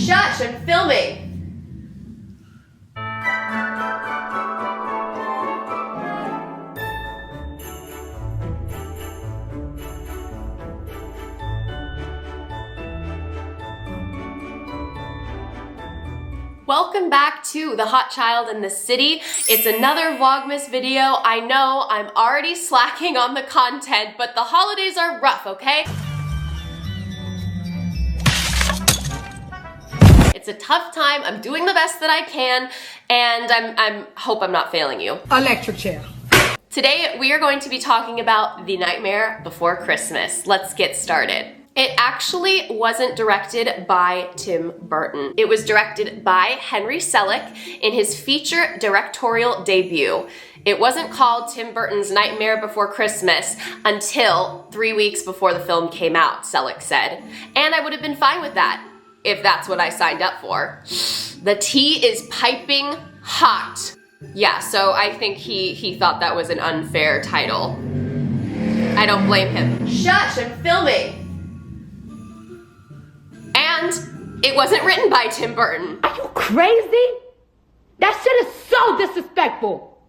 Shush, I'm filming. Welcome back to The Hot Child in the City. It's another Vlogmas video. I know I'm already slacking on the content, but the holidays are rough, okay? It's a tough time. I'm doing the best that I can, and I hope I'm not failing you. Electric chair. Today, we are going to be talking about The Nightmare Before Christmas. Let's get started. It actually wasn't directed by Tim Burton. It was directed by Henry Selick in his feature directorial debut. It wasn't called Tim Burton's Nightmare Before Christmas until 3 weeks before the film came out, Selick said. And I would have been fine with that, if that's what I signed up for. The tea is piping hot. Yeah, so I think he thought that was an unfair title. I don't blame him. Shush, I'm filming. And it wasn't written by Tim Burton. Are you crazy? That shit is so disrespectful.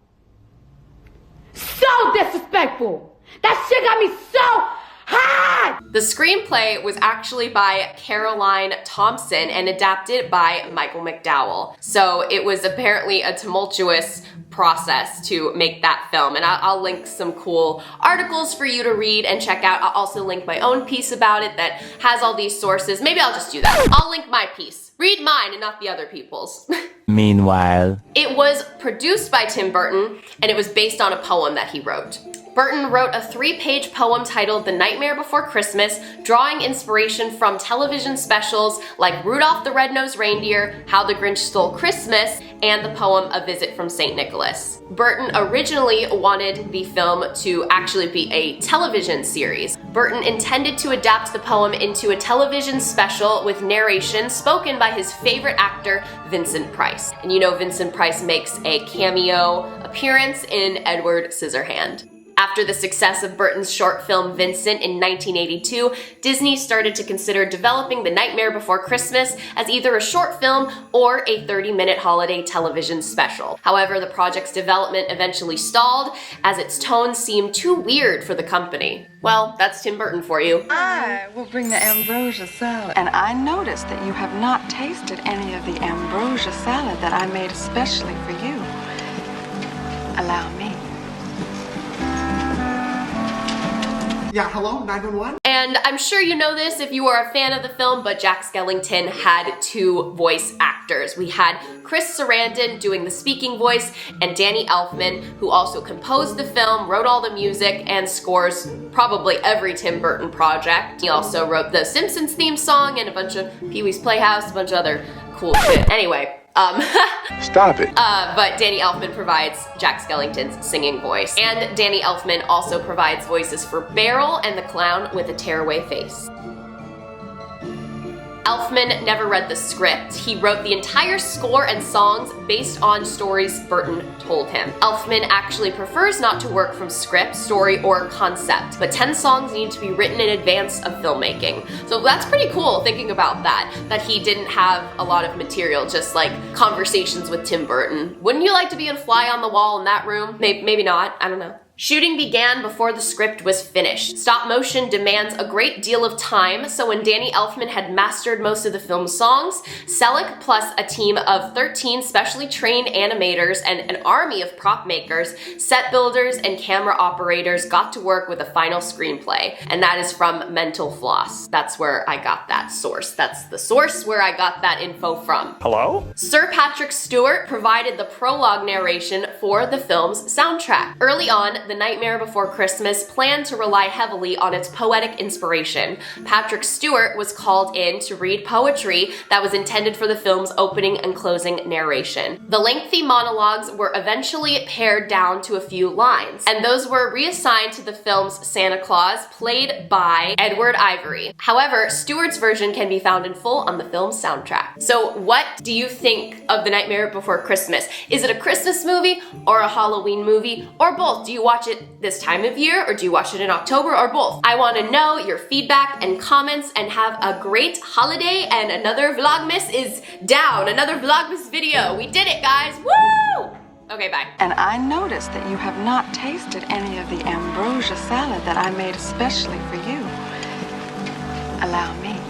So disrespectful. That shit got me so hot. The screenplay was actually by Caroline Thompson and adapted by Michael McDowell. So it was apparently a tumultuous process to make that film, and I'll link some cool articles for you to read and check out. I'll also link my own piece about it that has all these sources. Maybe I'll just do that. I'll link my piece. Read mine and not the other people's. Meanwhile, it was produced by Tim Burton, and it was based on a poem that he wrote. Burton wrote a 3-page poem titled The Nightmare Before Christmas, drawing inspiration from television specials like Rudolph the Red-Nosed Reindeer, How the Grinch Stole Christmas, and the poem A Visit from St. Nicholas. Burton originally wanted the film to actually be a television series. Burton intended to adapt the poem into a television special with narration spoken by his favorite actor, Vincent Price. And you know Vincent Price makes a cameo appearance in Edward Scissorhand. After the success of Burton's short film Vincent in 1982, Disney started to consider developing The Nightmare Before Christmas as either a short film or a 30-minute holiday television special. However, the project's development eventually stalled as its tone seemed too weird for the company. Well, that's Tim Burton for you. I will bring the ambrosia salad. And I noticed that you have not tasted any of the ambrosia salad that I made especially for you. Allow me. Yeah, hello, 911? And I'm sure you know this if you are a fan of the film, but Jack Skellington had 2 voice actors. We had Chris Sarandon doing the speaking voice, and Danny Elfman, who also composed the film, wrote all the music, and scores probably every Tim Burton project. He also wrote the Simpsons theme song and a bunch of Pee-wee's Playhouse, a bunch of other cool shit. Anyway, stop it. but Danny Elfman provides Jack Skellington's singing voice. And Danny Elfman also provides voices for Beryl and the clown with a tearaway face. Elfman never read the script. He wrote the entire score and songs based on stories Burton told him. Elfman actually prefers not to work from script, story, or concept, but 10 songs need to be written in advance of filmmaking. So that's pretty cool thinking about that he didn't have a lot of material, just like conversations with Tim Burton. Wouldn't you like to be a fly on the wall in that room? Maybe not, I don't know. Shooting began before the script was finished. Stop motion demands a great deal of time, so when Danny Elfman had mastered most of the film's songs, Selick plus a team of 13 specially trained animators and an army of prop makers, set builders, and camera operators got to work with a final screenplay. And that is from Mental Floss. That's where I got that source. That's the source where I got that info from. Hello? Sir Patrick Stewart provided the prologue narration for the film's soundtrack. Early on, The Nightmare Before Christmas planned to rely heavily on its poetic inspiration. Patrick Stewart was called in to read poetry that was intended for the film's opening and closing narration. The lengthy monologues were eventually pared down to a few lines, and those were reassigned to the film's Santa Claus, played by Edward Ivory. However, Stewart's version can be found in full on the film's soundtrack. So what do you think of The Nightmare Before Christmas? Is it a Christmas movie or a Halloween movie or both? Do you watch watch it this time of year, or do you watch it in October, or both? I want to know your feedback and comments, and have a great holiday. And another Vlogmas is down. Another Vlogmas video. We did it, guys. Woo! Okay, bye. And I noticed that you have not tasted any of the ambrosia salad that I made especially for you. Allow me.